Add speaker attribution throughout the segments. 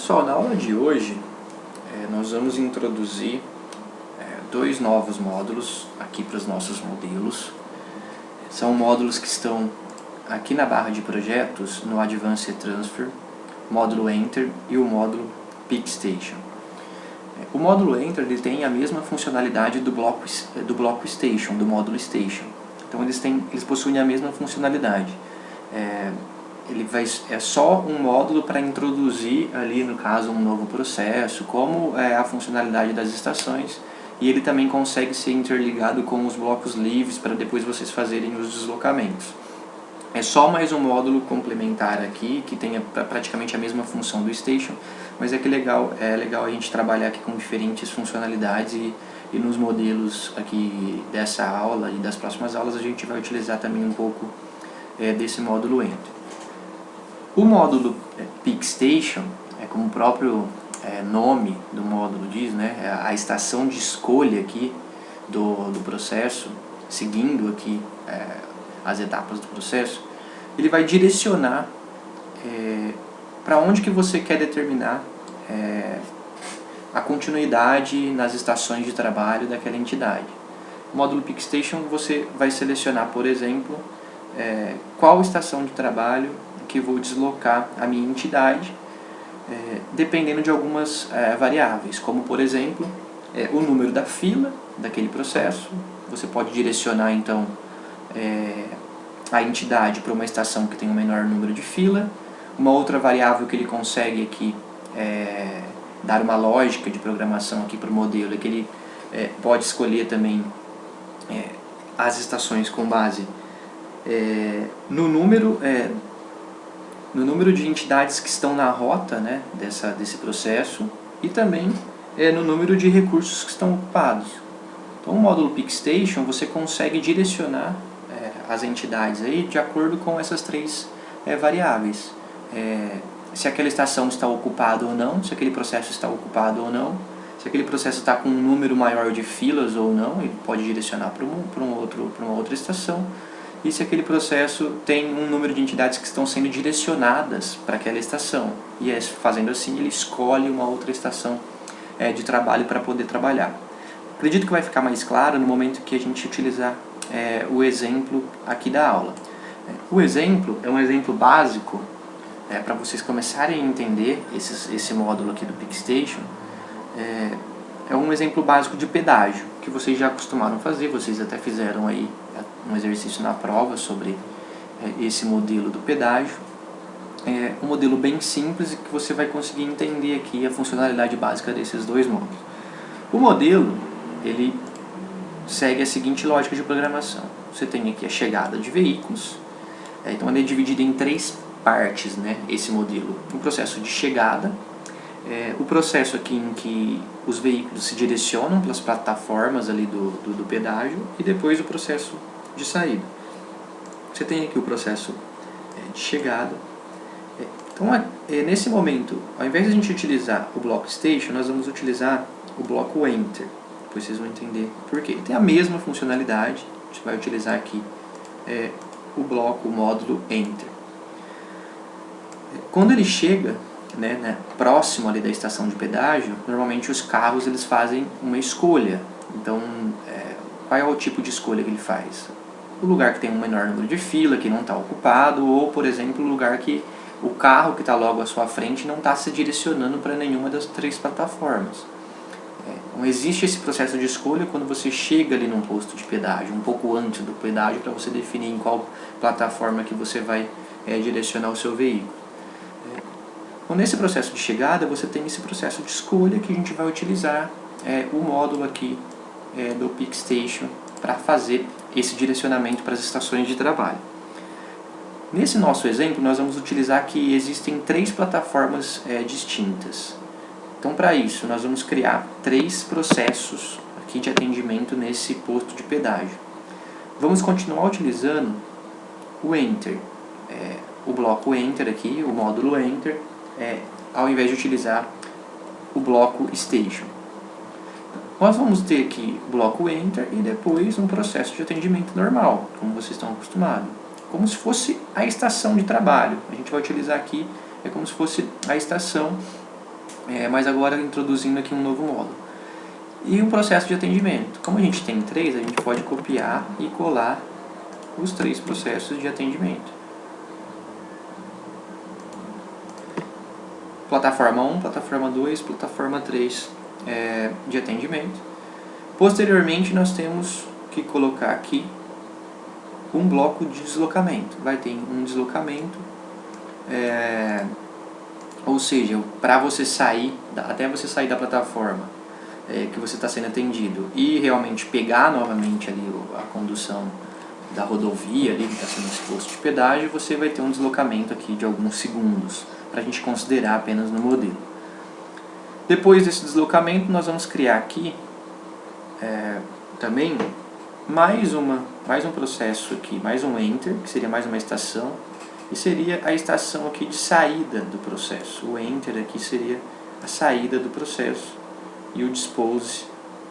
Speaker 1: Pessoal, na aula de hoje nós vamos introduzir dois novos módulos aqui para os nossos modelos. São módulos que estão aqui na barra de projetos, no Advanced Transfer, módulo Enter e o módulo PicStation. O módulo Enter ele tem a mesma funcionalidade do bloco Station, do módulo Station. Então eles possuem a mesma funcionalidade. É só um módulo para introduzir ali, no caso, um novo processo, como é a funcionalidade das estações, e ele também consegue ser interligado com os blocos livres para depois vocês fazerem os deslocamentos. É só mais um módulo complementar aqui, que tenha praticamente a mesma função do Station, mas é legal a gente trabalhar aqui com diferentes funcionalidades e nos modelos aqui dessa aula e das próximas aulas a gente vai utilizar também um pouco desse módulo Enter. O módulo PicStation, como o próprio nome do módulo diz, né, é a estação de escolha aqui do processo, seguindo aqui as etapas do processo. Ele vai direcionar para onde que você quer determinar a continuidade nas estações de trabalho daquela entidade. No módulo PicStation você vai selecionar, por exemplo, qual estação de trabalho que vou deslocar a minha entidade, dependendo de algumas variáveis, como por exemplo o número da fila daquele processo. Você pode direcionar então a entidade para uma estação que tem um menor número de fila. Uma outra variável que ele consegue aqui dar uma lógica de programação aqui para o modelo é que ele pode escolher também as estações com base no número de entidades que estão na rota, né, desse processo, e também no número de recursos que estão ocupados. Então, o módulo PicStation você consegue direcionar as entidades aí de acordo com essas três variáveis. Se aquela estação está ocupada ou não, se aquele processo está ocupado ou não, se aquele processo está com um número maior de filas ou não, ele pode direcionar para uma outra estação. E se aquele processo tem um número de entidades que estão sendo direcionadas para aquela estação. E fazendo assim, ele escolhe uma outra estação de trabalho para poder trabalhar. Acredito que vai ficar mais claro no momento que a gente utilizar o exemplo aqui da aula. O exemplo é um exemplo básico para vocês começarem a entender esse módulo aqui do PicStation. É um exemplo básico de pedágio, que vocês já acostumaram fazer, vocês até fizeram aí um exercício na prova sobre esse modelo do pedágio. É um modelo bem simples e que você vai conseguir entender aqui a funcionalidade básica desses dois módulos. O modelo, ele segue a seguinte lógica de programação. Você tem aqui a chegada de veículos, então ele é dividido em três partes, né, esse modelo. Um processo de chegada, o processo aqui em que os veículos se direcionam pelas plataformas ali do pedágio, e depois o processo de saída. Você tem aqui o processo de chegada. Então, nesse momento, ao invés de a gente utilizar o bloco Station, nós vamos utilizar o bloco Enter. Depois vocês vão entender por quê. Ele tem a mesma funcionalidade, a gente vai utilizar aqui o módulo Enter. Quando ele chega próximo ali da estação de pedágio, normalmente os carros eles fazem uma escolha. Então, qual é o tipo de escolha que ele faz? O lugar que tem um menor número de fila, que não está ocupado, ou, por exemplo, o lugar que o carro que está logo à sua frente não está se direcionando para nenhuma das três plataformas. Então, existe esse processo de escolha quando você chega ali num posto de pedágio, um pouco antes do pedágio, para você definir em qual plataforma que você vai direcionar o seu veículo. Então, nesse processo de chegada, você tem esse processo de escolha que a gente vai utilizar o módulo aqui do PicStation para fazer esse direcionamento para as estações de trabalho. Nesse nosso exemplo, nós vamos utilizar que existem três plataformas distintas. Então, para isso, nós vamos criar três processos aqui de atendimento nesse posto de pedágio. Vamos continuar utilizando o Enter, o bloco Enter aqui, o módulo Enter, ao invés de utilizar o bloco Station. Nós vamos ter aqui o bloco Enter e depois um processo de atendimento normal, como vocês estão acostumados. Como se fosse a estação de trabalho. A gente vai utilizar aqui, como se fosse a estação mas agora introduzindo aqui um novo módulo. E o processo de atendimento. Como a gente tem 3, a gente pode copiar e colar os 3 processos de atendimento. Plataforma 1, plataforma 2, plataforma 3 de atendimento. Posteriormente, nós temos que colocar aqui um bloco de deslocamento. Vai ter um deslocamento, ou seja, para você sair, até você sair da plataforma que você está sendo atendido e realmente pegar novamente ali a condução da rodovia ali que está sendo esse posto de pedágio, você vai ter um deslocamento aqui de alguns segundos, para a gente considerar apenas no modelo. Depois desse deslocamento, nós vamos criar aqui também mais um processo aqui, mais um enter, que seria mais uma estação, e seria a estação aqui de saída do processo. O enter aqui seria a saída do processo e o dispose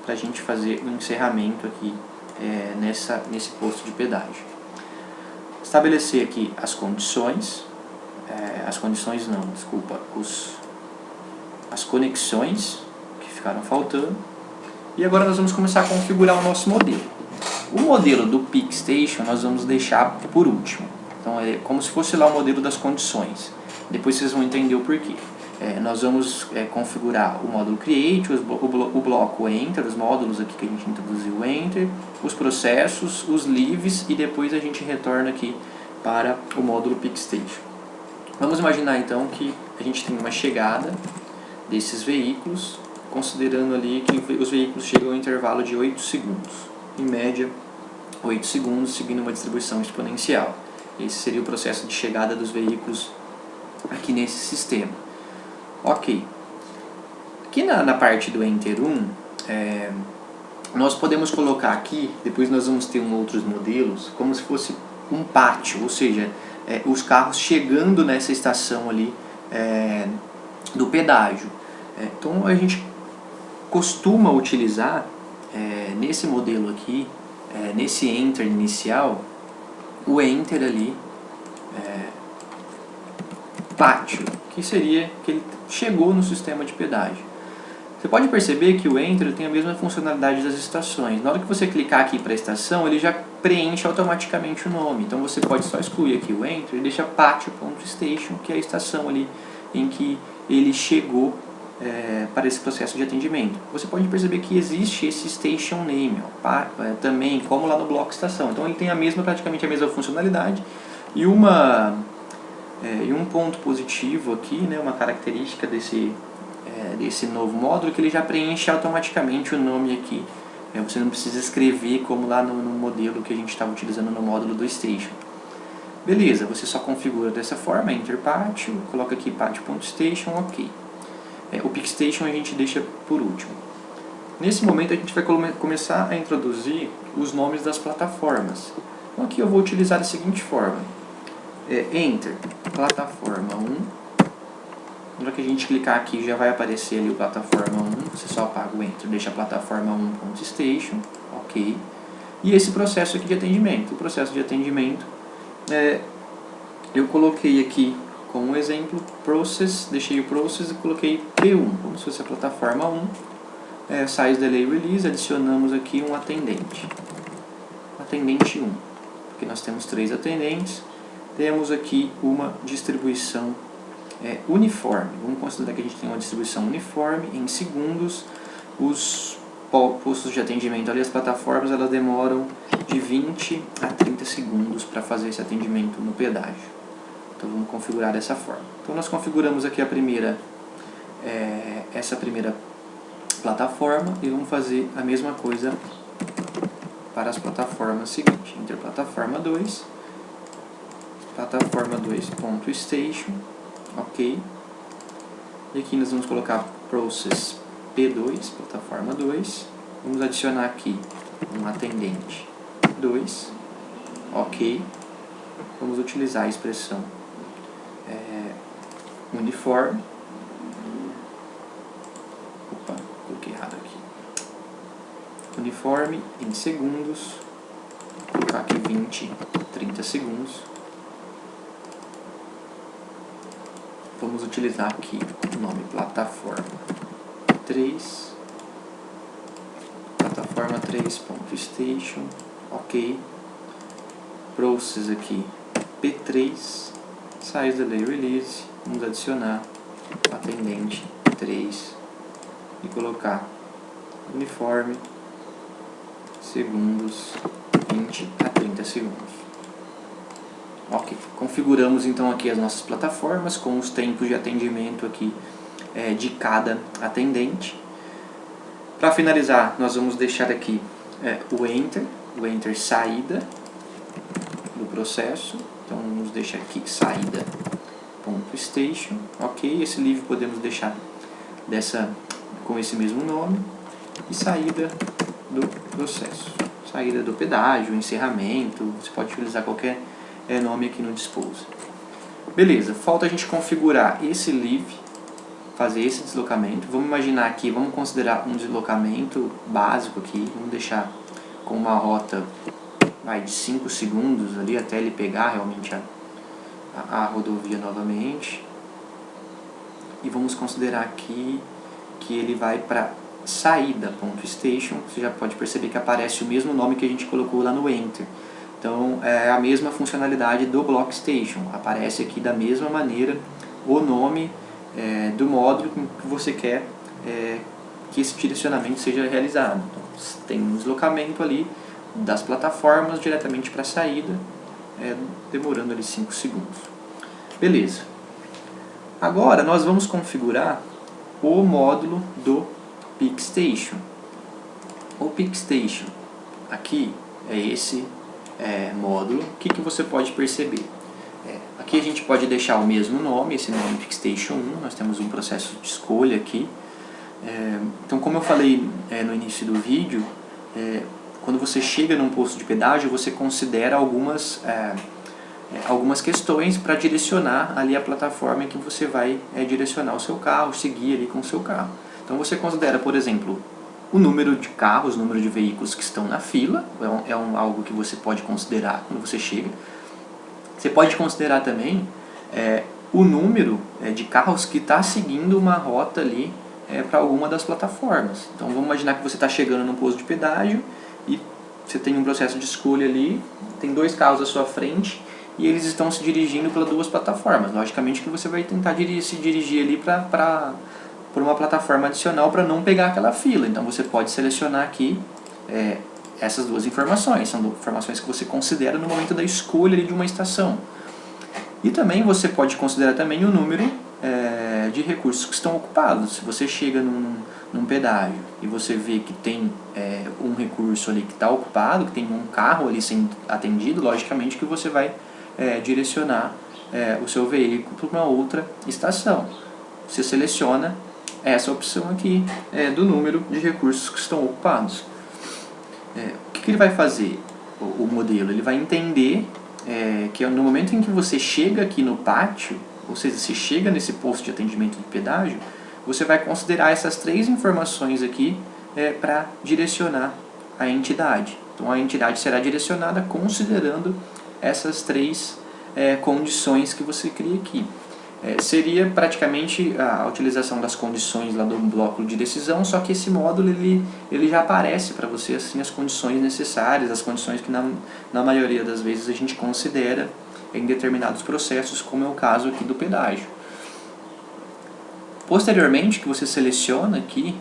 Speaker 1: para a gente fazer o encerramento aqui nesse posto de pedágio. Estabelecer aqui as condições, as conexões que ficaram faltando. E agora nós vamos começar a configurar o nosso modelo. O modelo do PicStation nós vamos deixar por último. Então é como se fosse lá o modelo das condições. Depois vocês vão entender o porquê. Nós vamos configurar o módulo Create, o bloco Enter, os módulos aqui que a gente introduziu o Enter, os processos, os leaves e depois a gente retorna aqui para o módulo PicStation. Vamos imaginar então que a gente tem uma chegada desses veículos, considerando ali que os veículos chegam ao intervalo de 8 segundos. Em média, 8 segundos, seguindo uma distribuição exponencial. Esse seria o processo de chegada dos veículos aqui nesse sistema. Ok. Aqui na parte do Enter 1, nós podemos colocar aqui, depois nós vamos ter outros modelos, como se fosse um pátio, ou seja, os carros chegando nessa estação ali do pedágio. Então a gente costuma utilizar nesse modelo aqui, nesse Enter inicial, o Enter ali, pátio, que seria que ele chegou no sistema de pedágio. Você pode perceber que o Enter tem a mesma funcionalidade das estações. Na hora que você clicar aqui para a estação, ele já preenche automaticamente o nome. Então você pode só excluir aqui o Enter e deixa pátio.station, que é a estação ali em que ele chegou para esse processo de atendimento. Você pode perceber que existe esse station name também, como lá no bloco estação. Então ele tem praticamente a mesma funcionalidade e um ponto positivo aqui, uma característica desse novo módulo, que ele já preenche automaticamente o nome aqui. Você não precisa escrever como lá no modelo que a gente estava utilizando no módulo do Station. Beleza, você só configura dessa forma, Enter Pátio, coloca aqui pátio.station, ok. O PicStation a gente deixa por último. Nesse momento a gente vai começar a introduzir os nomes das plataformas. Então aqui eu vou utilizar da seguinte forma. Enter, plataforma 1. Na hora que a gente clicar aqui já vai aparecer ali o plataforma 1. Você só apaga o Enter, deixa a plataforma 1.station, ok. E esse processo aqui de atendimento. O processo de atendimento, eu coloquei aqui como exemplo, process, deixei o process e coloquei P1, como se fosse a plataforma 1. Size Delay Release, adicionamos aqui um atendente. Atendente 1, porque nós temos 3 atendentes. Temos aqui uma distribuição uniforme. Vamos considerar que a gente tem uma distribuição uniforme em segundos. Os postos de atendimento ali, as plataformas, elas demoram de 20 a 30 segundos para fazer esse atendimento no pedágio. Então vamos configurar dessa forma. Então nós configuramos aqui essa primeira plataforma e vamos fazer a mesma coisa para as plataformas seguintes. Enter plataforma 2, plataforma 2.station, ok. E aqui nós vamos colocar process P2, plataforma 2. Vamos adicionar aqui um atendente 2, ok. Vamos utilizar a expressão uniforme. Opa, coloquei errado aqui. Uniforme em segundos. Vou colocar aqui 20, 30 segundos. Vamos utilizar aqui o nome plataforma. P3, plataforma 3.station, ok, process aqui P3, size delay release, vamos adicionar atendente 3 e colocar uniforme segundos 20 a 30 segundos. Ok, configuramos então aqui as nossas plataformas com os tempos de atendimento aqui de cada atendente. Para finalizar, nós vamos deixar aqui o enter saída do processo. Então vamos deixar aqui saída.station, ok, esse leave podemos deixar com esse mesmo nome, e saída do processo, saída do pedágio, encerramento, você pode utilizar qualquer nome aqui no Dispose. Beleza, falta a gente configurar esse leave, fazer esse deslocamento. Vamos imaginar aqui, vamos considerar um deslocamento básico aqui, vamos deixar com uma rota de 5 segundos ali até ele pegar realmente a rodovia novamente. E vamos considerar aqui que ele vai para saída.station. Você já pode perceber que aparece o mesmo nome que a gente colocou lá no Enter. Então é a mesma funcionalidade do Block Station. Aparece aqui da mesma maneira o nome do módulo que você quer que esse direcionamento seja realizado. Então, tem um deslocamento ali das plataformas diretamente para a saída, demorando ali 5 segundos. Beleza. Agora nós vamos configurar o módulo do PickStation. O PickStation aqui é esse módulo. O que você pode perceber? Aqui a gente pode deixar o mesmo nome, esse nome PickStation 1, nós temos um processo de escolha aqui. Então, como eu falei no início do vídeo, quando você chega num posto de pedágio, você considera algumas questões para direcionar ali a plataforma em que você vai direcionar o seu carro, seguir ali com o seu carro. Então você considera, por exemplo, o número de carros, o número de veículos que estão na fila, algo que você pode considerar quando você chega. Você pode considerar também o número de carros que está seguindo uma rota ali para alguma das plataformas. Então vamos imaginar que você está chegando num posto de pedágio e você tem um processo de escolha ali, tem 2 carros à sua frente e eles estão se dirigindo para 2 plataformas. Logicamente que você vai tentar se dirigir ali por uma plataforma adicional para não pegar aquela fila. Então você pode selecionar aqui essas 2 informações. São informações que você considera no momento da escolha ali de uma estação. E também você pode considerar também o número de recursos que estão ocupados. Se você chega num pedágio e você vê que tem um recurso ali que está ocupado, que tem um carro ali sendo atendido, logicamente que você vai direcionar o seu veículo para uma outra estação. Você seleciona essa opção aqui do número de recursos que estão ocupados. O que ele vai fazer, o modelo? Ele vai entender que no momento em que você chega aqui no pátio, ou seja, você chega nesse posto de atendimento de pedágio, você vai considerar essas 3 informações aqui para direcionar a entidade. Então a entidade será direcionada considerando essas 3 condições que você cria aqui. Seria praticamente a utilização das condições lá do bloco de decisão, só que esse módulo ele já aparece para você assim as condições necessárias, as condições que na maioria das vezes a gente considera em determinados processos, como é o caso aqui do pedágio. Posteriormente, que você seleciona aqui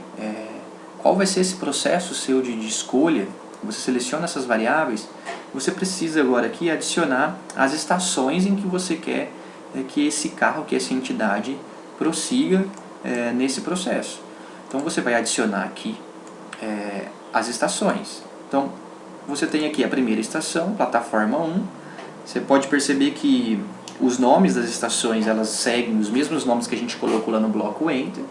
Speaker 1: qual vai ser esse processo seu de escolha, você seleciona essas variáveis, você precisa agora aqui adicionar as estações em que você quer que esse carro, que essa entidade prossiga nesse processo. Então você vai adicionar aqui as estações. Então você tem aqui a primeira estação, plataforma 1. Você pode perceber que os nomes das estações elas seguem os mesmos nomes que a gente colocou lá no bloco Enter.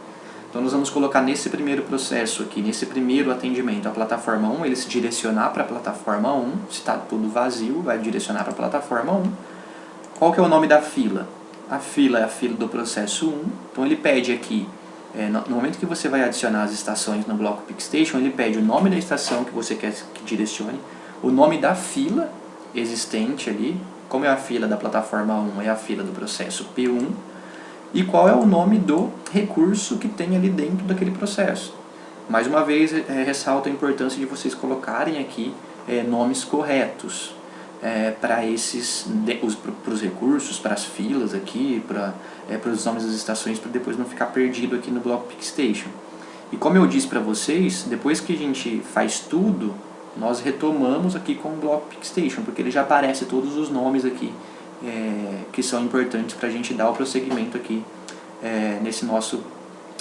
Speaker 1: Então nós vamos colocar nesse primeiro processo aqui, nesse primeiro atendimento, a plataforma 1, ele se direcionar para a plataforma 1, se está tudo vazio, vai direcionar para a plataforma 1. Qual que é o nome da fila? A fila é a fila do processo 1, então ele pede aqui, no momento que você vai adicionar as estações no bloco PickStation, ele pede o nome da estação que você quer que direcione, o nome da fila existente ali, como é a fila da plataforma 1, é a fila do processo P1, e qual é o nome do recurso que tem ali dentro daquele processo. Mais uma vez, ressalto a importância de vocês colocarem aqui nomes corretos para os recursos, para as filas aqui, para os nomes das estações, para depois não ficar perdido aqui no bloco PicStation. E como eu disse para vocês, depois que a gente faz tudo, nós retomamos aqui com o bloco PicStation, porque ele já aparece todos os nomes aqui que são importantes para a gente dar o prosseguimento aqui nesse nosso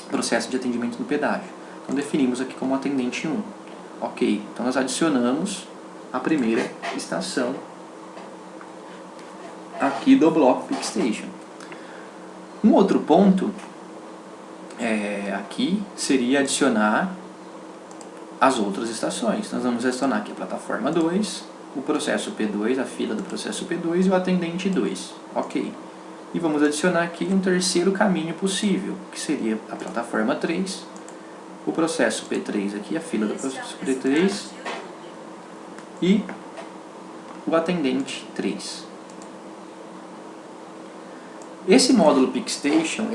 Speaker 1: processo de atendimento no pedágio. Então definimos aqui como atendente 1. Ok, então nós adicionamos a primeira estação aqui do bloco PicStation. Um outro ponto aqui seria adicionar as outras estações. Nós vamos adicionar aqui a plataforma 2, o processo P2, a fila do processo P2 e o atendente 2. Ok. E vamos adicionar aqui um terceiro caminho possível, que seria a plataforma 3, o processo P3 aqui, a fila do processo P3 e o atendente 3. Esse módulo PicStation,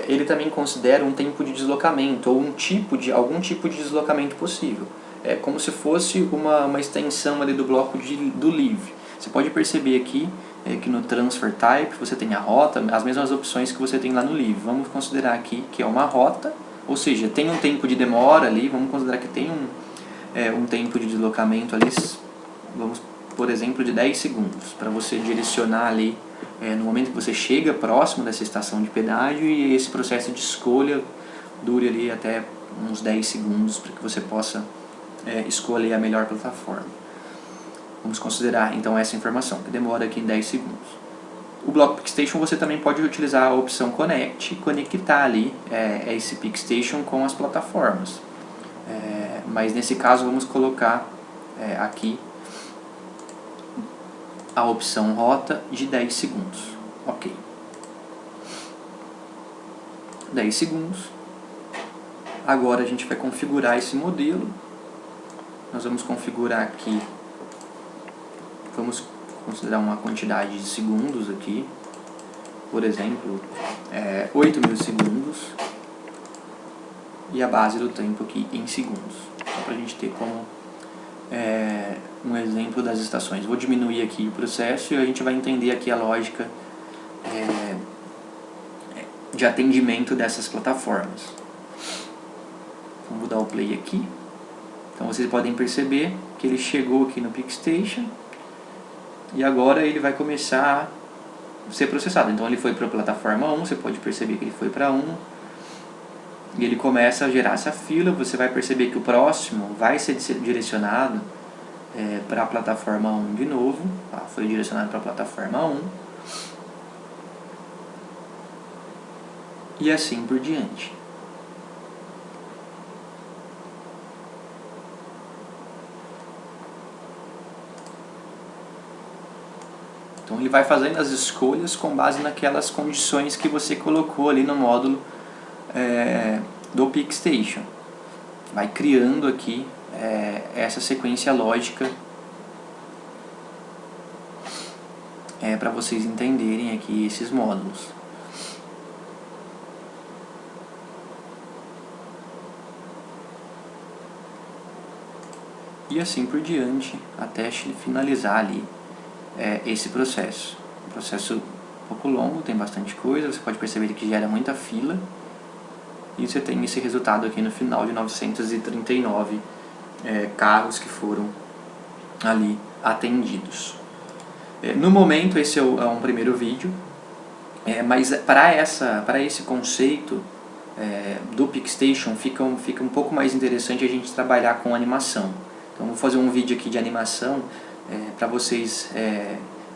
Speaker 1: ele também considera um tempo de deslocamento ou algum tipo de deslocamento possível. É como se fosse uma extensão ali do bloco do Live. Você pode perceber aqui que no Transfer Type você tem a rota, as mesmas opções que você tem lá no Live. Vamos considerar aqui que é uma rota, ou seja, tem um tempo de demora ali, vamos considerar que tem um tempo de deslocamento ali, vamos, por exemplo, de 10 segundos, para você direcionar ali no momento que você chega próximo dessa estação de pedágio, e esse processo de escolha dure ali até uns 10 segundos para que você possa escolher a melhor plataforma. Vamos considerar então essa informação, que demora aqui em 10 segundos. O bloco PicStation você também pode utilizar a opção Connect e conectar ali esse PicStation com as plataformas. Mas nesse caso vamos colocar aqui a opção rota de 10 segundos. Ok. 10 segundos. Agora a gente vai configurar esse modelo. Nós vamos configurar aqui, vamos considerar uma quantidade de segundos aqui. Por exemplo, 8.000 segundos. E a base do tempo aqui em segundos. Só para a gente ter como um exemplo das estações. Vou diminuir aqui o processo e a gente vai entender aqui a lógica de atendimento dessas plataformas. Vamos dar o play aqui. Então vocês podem perceber que ele chegou aqui no PicStation e agora ele vai começar a ser processado. Então ele foi para a plataforma 1, você pode perceber que ele foi para 1 e ele começa a gerar essa fila. Você vai perceber que o próximo vai ser direcionado para a plataforma 1 de novo. Foi direcionado para a plataforma 1 e assim por diante. Então ele vai fazendo as escolhas com base naquelas condições que você colocou ali no módulo do PicStation. Vai criando aqui essa sequência lógica para vocês entenderem aqui esses módulos. E assim por diante, até finalizar ali esse processo. Um processo um pouco longo, tem bastante coisa, você pode perceber que gera muita fila. E você tem esse resultado aqui no final de 939 carros que foram ali atendidos. No momento esse é um primeiro vídeo, mas para esse conceito do PicStation fica um pouco mais interessante a gente trabalhar com animação. Então vou fazer um vídeo aqui de animação para vocês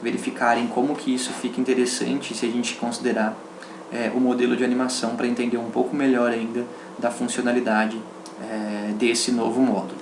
Speaker 1: verificarem como que isso fica interessante se a gente considerar o modelo de animação, para entender um pouco melhor ainda da funcionalidade desse novo módulo.